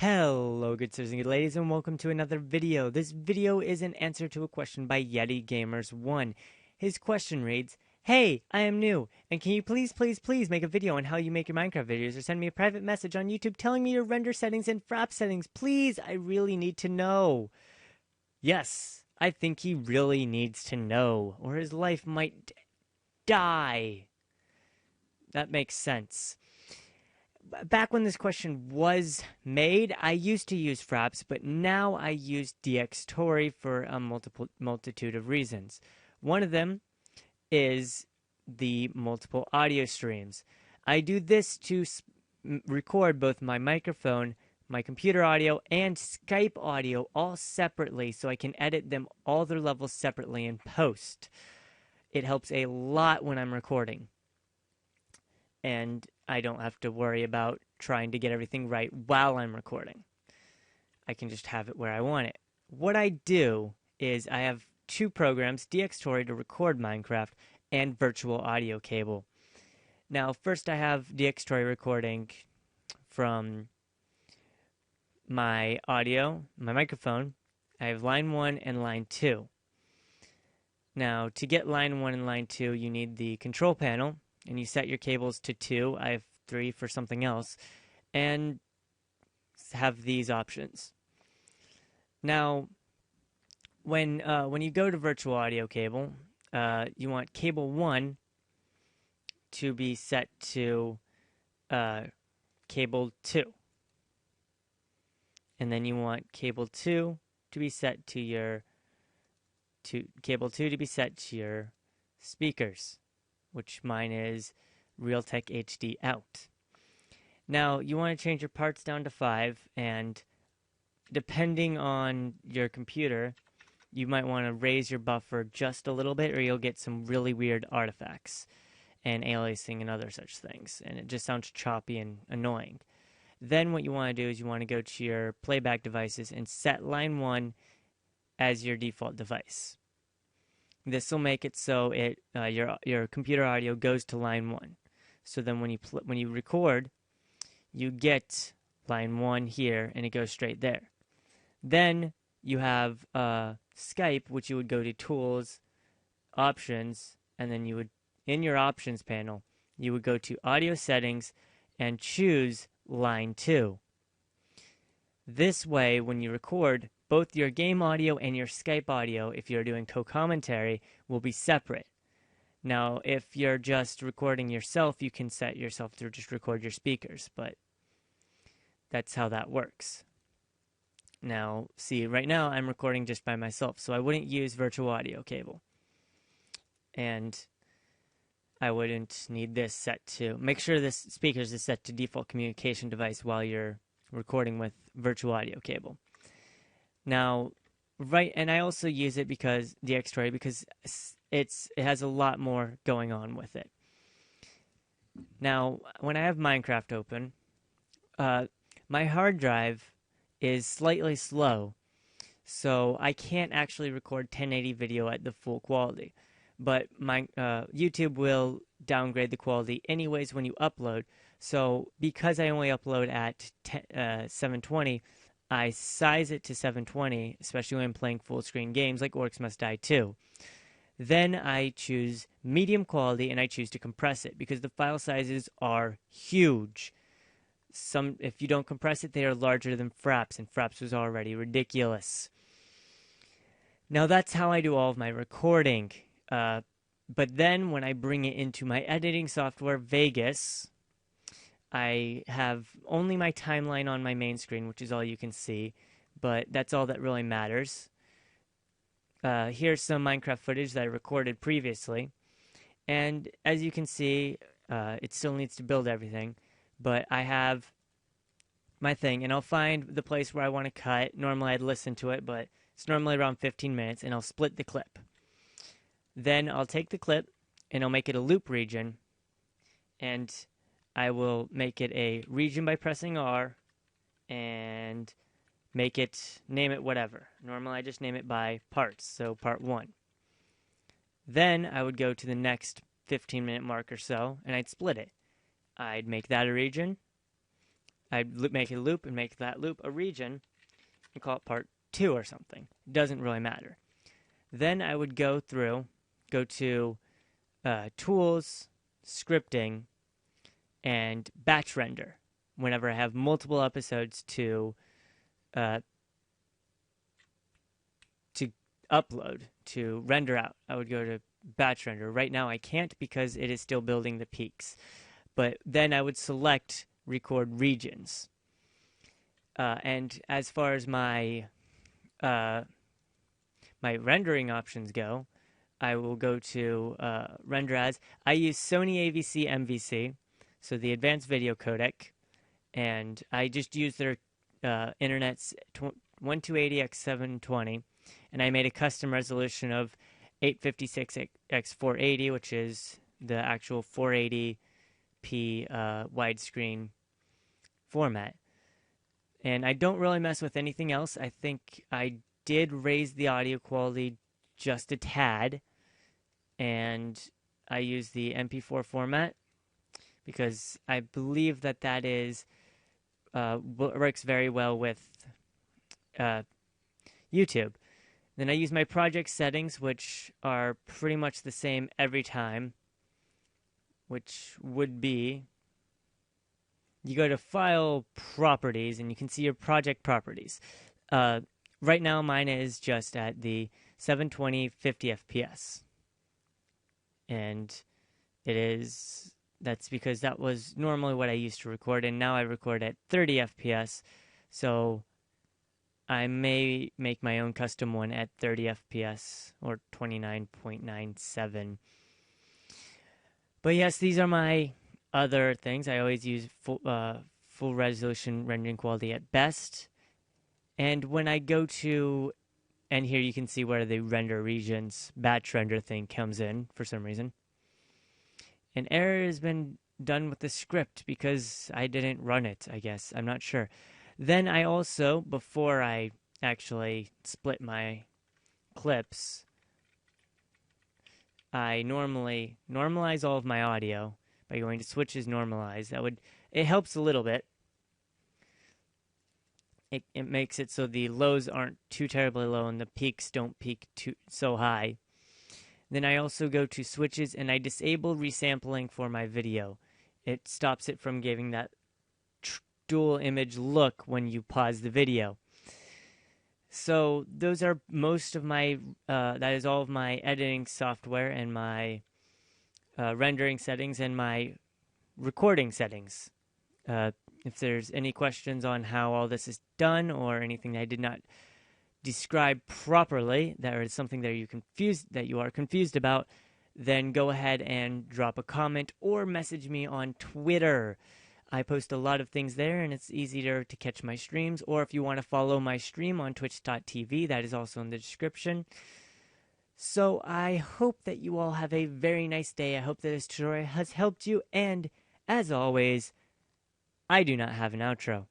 Hello, good sirs and good ladies, and welcome to another video. This video is an answer to a question by Yeti Gamers 1. His question reads, "Hey, I am new, and can you please make a video on how you make your Minecraft videos, or send me a private message on YouTube telling me your render settings and frap settings? Please, I really need to know." Yes, I think he really needs to know, or his life might die. That makes sense. Back when this question was made, I used to use fraps, but now I use Dxtroy for a multitude of reasons. One of them is the multiple audio streams. I do this to record both my microphone, my computer audio, and Skype audio all separately, so I can edit them all their levels separately in post. It helps a lot when I'm recording, and I don't have to worry about trying to get everything right while I'm recording. I can just have it where I want it. What I do is I have two programs, Dxtroy to record Minecraft and Virtual Audio Cable. Now, first I have Dxtroy recording from my audio, my microphone. I have line 1 and line 2. Now, to get line 1 and line 2, you need the control panel, and you set your cables to 2. I have 3 for something else, and have these options. Now, when you go to Virtual Audio Cable, you want cable 1 to be set to cable 2, and then you want cable 2 to be set to your speakers, which mine is Realtek HD out. Now, you want to change your parts down to 5, and depending on your computer, you might want to raise your buffer just a little bit, or you'll get some really weird artifacts and aliasing and other such things, and it just sounds choppy and annoying. Then what you want to do is you want to go to your playback devices and set line 1 as your default device. This will make it so your computer audio goes to line 1. So then when you record, you get line 1 here, and it goes straight there. Then you have Skype, which you would go to Tools, Options, and then you would, in your Options panel, you would go to Audio Settings and choose line 2. This way, when you record, both your game audio and your Skype audio, if you're doing co-commentary, will be separate. Now, if you're just recording yourself, you can set yourself to just record your speakers, but that's how that works. Now, see, right now I'm recording just by myself, so I wouldn't use Virtual Audio Cable. And I wouldn't need this set to... Make sure this speakers is set to default communication device while you're recording with Virtual Audio Cable. Now, and I also use it because Dxtroy, because it has a lot more going on with it. Now, when I have Minecraft open, my hard drive is slightly slow, so I can't actually record 1080 video at the full quality. But my YouTube will downgrade the quality anyways when you upload. So because I only upload at 720, I size it to 720, especially when I'm playing full screen games like Orcs Must Die 2. Then I choose medium quality, and I choose to compress it because the file sizes are huge. If you don't compress it, they are larger than fraps, and fraps was already ridiculous. Now that's how I do all of my recording. But then when I bring it into my editing software, Vegas, I have only my timeline on my main screen, which is all you can see, but that's all that really matters. Here's some Minecraft footage that I recorded previously, and as you can see, it still needs to build everything, but I have my thing, and I'll find the place where I want to cut. Normally I'd listen to it, but it's normally around 15 minutes, and I'll split the clip. Then I'll take the clip, and I'll make it a loop region, and I will make it a region by pressing R, and name it whatever. Normally I just name it by parts, so part 1. Then I would go to the next 15-minute mark or so, and I'd split it. I'd make that a region, I'd make a loop and make that loop a region and call it part 2 or something. It doesn't really matter. Then I would go to Tools, Scripting, and Batch Render whenever I have multiple episodes to upload, to render out. I would go to Batch Render. Right now I can't because it is still building the peaks. But then I would select Record Regions. And as far as my rendering options go, I will go to Render As. I use Sony AVC MVC, so the Advanced Video Codec, and I just use their internet's 1280x720, and I made a custom resolution of 856x480, which is the actual 480p widescreen format. And I don't really mess with anything else. I think I did raise the audio quality just a tad, and I use the MP4 format because I believe that is works very well with YouTube. Then I use my project settings, which are pretty much the same every time, which would be, you go to File, Properties, and you can see your project properties. Right now mine is just at the 720 50 FPS. And that's because that was normally what I used to record, and now I record at 30 FPS. So I may make my own custom one at 30 FPS or 29.97. But yes, these are my other things. I always use full resolution rendering quality at best. And when I go to, and here you can see where the render regions batch render thing comes in for some reason. An error has been done with the script because I didn't run it, I guess. I'm not sure. Then I also, before I actually split my clips, I normally normalize all of my audio by going to switches normalize. It helps a little bit. It makes it so the lows aren't too terribly low and the peaks don't peak so high. Then I also go to switches and I disable resampling for my video. It stops it from giving that dual image look when you pause the video. So those are most of my, that is all of my editing software and my rendering settings and my recording settings. If there's any questions on how all this is done or anything I did not describe properly, that is something that you are confused about, then go ahead and drop a comment or message me on Twitter. I post a lot of things there, and it's easier to catch my streams. Or if you want to follow my stream on twitch.tv, that is also in the description. So I hope that you all have a very nice day. I hope that this tutorial has helped you, and as always, I do not have an outro.